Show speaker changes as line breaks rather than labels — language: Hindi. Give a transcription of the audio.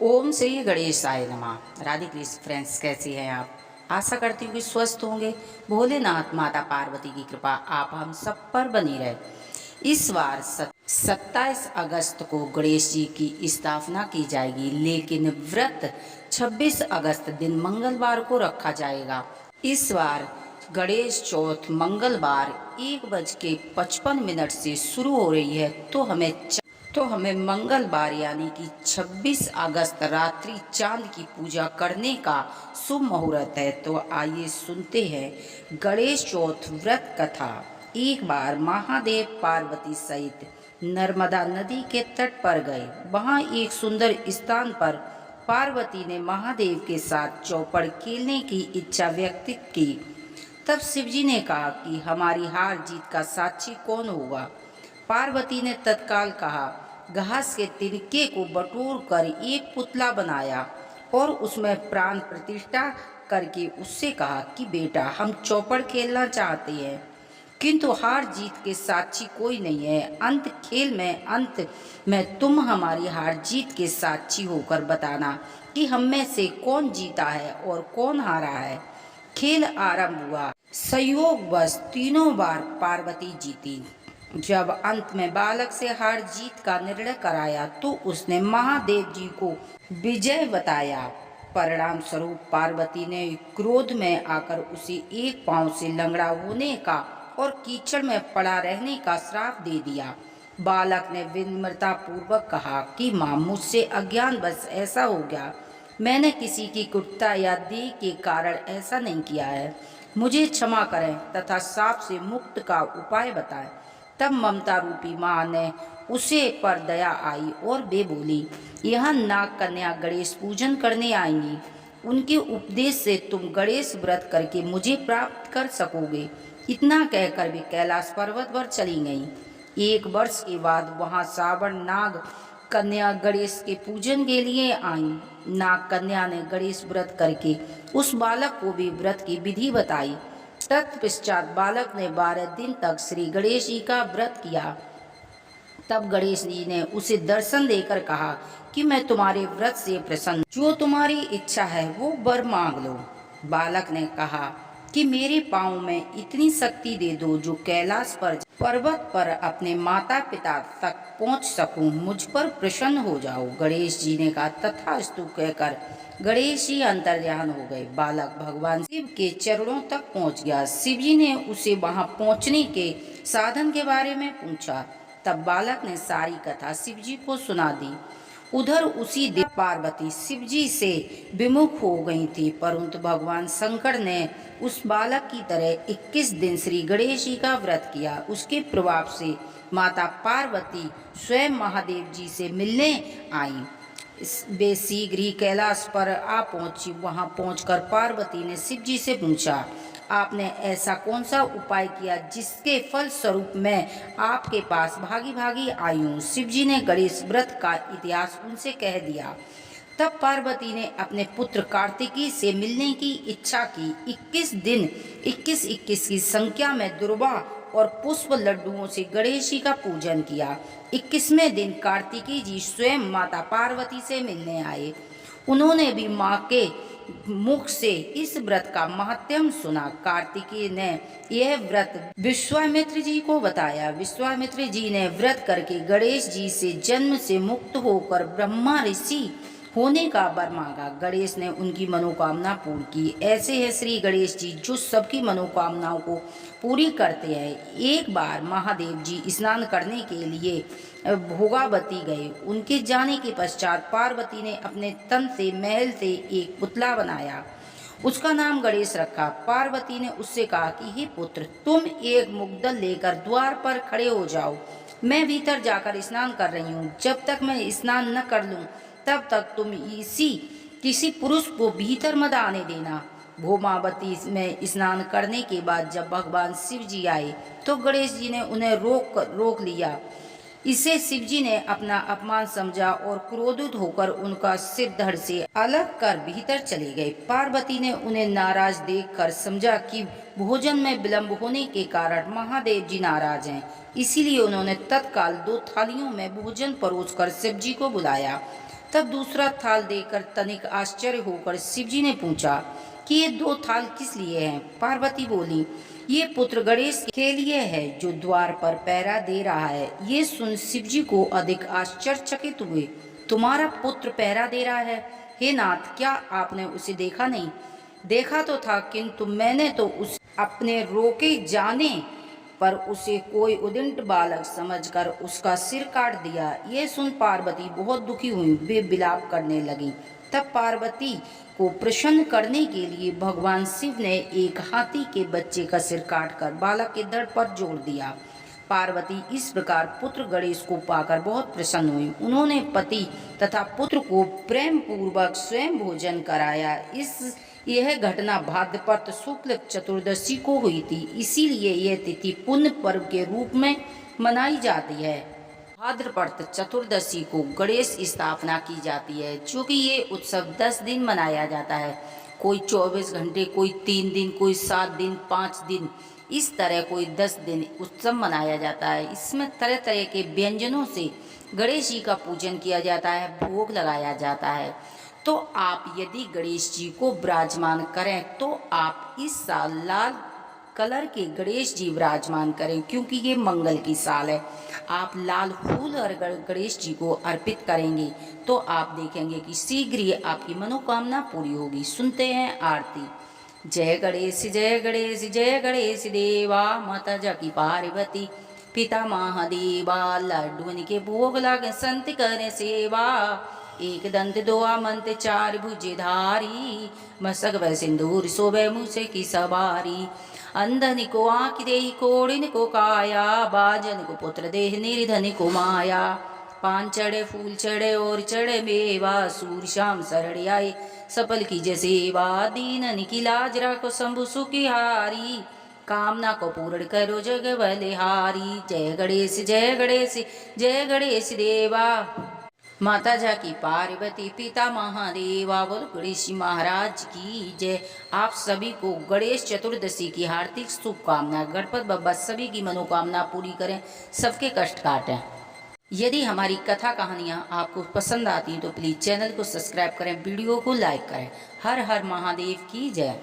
ओम श्री गणेशाय नमः। राधे कृष्ण फ्रेंड्स, कैसे हैं आप? आशा करती हूँ कि स्वस्थ होंगे। भोलेनाथ माता पार्वती की कृपा आप हम सब पर बनी रहे। इस बार 27 अगस्त को गणेश जी की स्थापना की जाएगी, लेकिन व्रत 26 अगस्त दिन मंगलवार को रखा जाएगा। इस बार गणेश चौथ मंगलवार 1:55 से शुरू हो रही है, तो हमें मंगलवार यानी कि 26 अगस्त रात्रि चांद की पूजा करने का शुभ मुहूर्त है। तो आइए सुनते हैं गणेश चौथ व्रत कथा। एक बार महादेव पार्वती सहित नर्मदा नदी के तट पर गए। वहां एक सुंदर स्थान पर पार्वती ने महादेव के साथ चौपड़ खेलने की इच्छा व्यक्त की। तब शिवजी ने कहा कि हमारी हार जीत का साक्षी कौन होगा? पार्वती ने तत्काल कहा, घास के तिनके को बटोर कर एक पुतला बनाया और उसमें प्राण प्रतिष्ठा करके उससे कहा कि बेटा, हम चौपड़ खेलना चाहते हैं, किंतु हार जीत के साक्षी कोई नहीं है। अंत में तुम हमारी हार जीत के साक्षी होकर बताना कि हम में से कौन जीता है और कौन हारा है। खेल आरंभ हुआ। संयोगवश तीनों बार पार्वती जीती। जब अंत में बालक से हार जीत का निर्णय कराया तो उसने महादेव जी को विजय बताया। परिणाम स्वरूप पार्वती ने क्रोध में आकर उसे एक पांव से लंगड़ा होने का और कीचड़ में पड़ा रहने का श्राप दे दिया। बालक ने विनम्रता पूर्वक कहा कि माँ, मुझसे अज्ञानवश ऐसा हो गया। मैंने किसी की कुटता या देह के कारण ऐसा नहीं किया है। मुझे क्षमा करें तथा साप से मुक्त का उपाय बताएं। तब ममता रूपी माँ ने उसे पर दया आई और वे बोली, यहाँ नाग कन्या गणेश पूजन करने आएंगी। उनके उपदेश से तुम गणेश व्रत करके मुझे प्राप्त कर सकोगे। इतना कहकर वे कैलाश पर्वत पर चली गईं। 1 वर्ष के बाद वहाँ श्रावण नाग कन्या गणेश के पूजन के लिए आई। नाग कन्या ने गणेश व्रत करके उस बालक को भी व्रत की विधि बताई। तत्पश्चात बालक ने 12 दिन तक श्री गणेश जी का व्रत किया। तब गणेश जी ने उसे दर्शन देकर कहा कि मैं तुम्हारे व्रत से प्रसन्न, जो तुम्हारी इच्छा है वो वर मांग लो। बालक ने कहा कि मेरे पाँव में इतनी शक्ति दे दो जो कैलाश पर पर्वत पर अपने माता पिता तक पहुंच सकूं। मुझ पर प्रसन्न हो जाओ। गणेश जी ने कहा तथास्तु कहकर गणेश जी अंतर्ध्यान हो गए। बालक भगवान शिव के चरणों तक पहुंच गया। शिव जी ने उसे वहां पहुंचने के साधन के बारे में पूछा। तब बालक ने सारी कथा शिव जी को सुना दी। उधर उसी दिन पार्वती शिव जी से विमुख हो गई थी, परंतु भगवान शंकर ने उस बालक की तरह 21 दिन श्री गणेश जी का व्रत किया। उसके प्रभाव से माता पार्वती स्वयं महादेव जी से मिलने आई। वे शीघ्र ही कैलाश पर आ पहुंची। वहां पहुंचकर पार्वती ने शिव जी से पूछा, आपने ऐसा कौन सा उपाय किया जिसके फल स्वरूप मैं आपके पास भागी भागी आई हूँ? शिव जी ने गणेश व्रत का इतिहास उनसे कह दिया। तब पार्वती ने अपने पुत्र कार्तिकी से मिलने की इच्छा की। 21 दिन 21 की संख्या में दुर्वा और पुष्प लड्डुओं से गणेश जी का पूजन किया। 21वें दिन कार्तिकी जी स्वयं माता पार्वती से मिलने आए। उन्होंने भी माँ के मुख से इस व्रत का महात्म्य सुना। कार्तिकेय ने यह व्रत विश्वामित्र जी को बताया। विश्वामित्र जी ने व्रत करके गणेश जी से जन्म से मुक्त होकर ब्रह्मा ऋषि होने का वर मांगा। गणेश ने उनकी मनोकामना पूर्ण की। ऐसे है श्री गणेश जी जो सबकी मनोकामनाओं को पूरी करते हैं। एक बार महादेव जी स्नान करने के लिए भोगावती गए। उनके जाने के पश्चात पार्वती ने अपने तन से महल से एक पुतला बनाया। उसका नाम गणेश रखा। पार्वती ने उससे कहा कि हे पुत्र, तुम एक मुग्दल लेकर द्वार पर खड़े हो जाओ। मैं भीतर जाकर स्नान कर रही हूँ। जब तक मैं स्नान न कर लूँ तब तक तुम किसी पुरुष को भीतर मत आने देना। भौमावती में स्नान करने के बाद जब भगवान शिव जी आए तो गणेश जी ने उन्हें रोक लिया। इसे शिव जी ने अपना अपमान समझा और क्रोधित होकर उनका सिर धड़ से अलग कर भीतर चले गए। पार्वती ने उन्हें नाराज देखकर समझा कि भोजन में विलंब होने के कारण महादेव जी नाराज हैं। इसीलिए उन्होंने तत्काल 2 थालियों में भोजन परोसकर शिव जी को बुलाया। तब दूसरा थाल देकर तनिक आश्चर्य होकर शिवजी ने पूछा कि ये 2 थाल किस लिए हैं। पार्वती बोली, ये पुत्र गणेश के लिए है जो द्वार पर पहरा दे रहा है। ये सुन शिवजी को अधिक आश्चर्यचकित हुए। तुम्हारा पुत्र पहरा दे रहा है? हे नाथ, क्या आपने उसे देखा नहीं? देखा तो था, किंतु मैंने तो उस अपने रोके जाने पर उसे कोई उद्दंड बालक समझकर उसका सिर काट दिया। ये सुन पार्वती बहुत दुखी हुई, वे विलाप करने लगी। तब पार्वती को प्रसन्न करने के लिए भगवान शिव ने एक हाथी के बच्चे का सिर काटकर बालक के धड़ पर जोड़ दिया। पार्वती इस प्रकार पुत्र गणेश को पाकर बहुत प्रसन्न हुई। उन्होंने पति तथा पुत्र को प्रेम पूर्वक स्वयं भोजन कराया। यह घटना भाद्रपद शुक्ल चतुर्दशी को हुई थी, इसीलिए यह तिथि पुण्य पर्व के रूप में मनाई जाती है। भाद्रपद चतुर्दशी को गणेश स्थापना की जाती है, चूँकि ये उत्सव 10 दिन मनाया जाता है। कोई 24 घंटे, कोई 3 दिन, कोई 7 दिन, 5 दिन, इस तरह कोई 10 दिन उत्सव मनाया जाता है। इसमें तरह तरह के व्यंजनों से गणेश जी का पूजन किया जाता है, भोग लगाया जाता है। तो आप यदि गणेश जी को विराजमान करें तो आप इस साल लाल कलर के गणेश जी विराजमान करें, क्योंकि ये मंगल की साल है। आप लाल फूल और गणेश जी को अर्पित करेंगे तो आप देखेंगे कि शीघ्र ही आपकी मनोकामना पूरी होगी। सुनते हैं आरती। जय गणेश जय गणेश जय गणेश देवा, माता जाकी पार्वती पिता महादेवा। लड्डून के भोग लग संत करे सेवा, एक दंत दोआ मंत 4 भुजे धारी, मस्तक वह सिंदूर शोभे मूसे की सवारी। अंधन को आँख देहि कोड़िन को काया, बाजन को पुत्र देह निर्धन को माया। 5 चढ़े फूल चढ़े और चढ़े मेवा, सूर श्याम शरण आए सफल की जय सेवा। दीनन की लाज राखो शंभु सुखिहारी, कामना को पूर्ण करो जग बलिहारी। जय गणेश जय गणेश जय गणेश देवा, माता जाकी पार्वती पिता महादेवा। बोलो गणेश जी महाराज की जय। आप सभी को गणेश चतुर्दशी की हार्दिक शुभकामनाएं। गणपति बप्पा सभी की मनोकामना पूरी करें, सबके कष्ट काटें। यदि हमारी कथा कहानियाँ आपको पसंद आती हैं तो प्लीज़ चैनल को सब्सक्राइब करें, वीडियो को लाइक करें। हर हर महादेव की जय।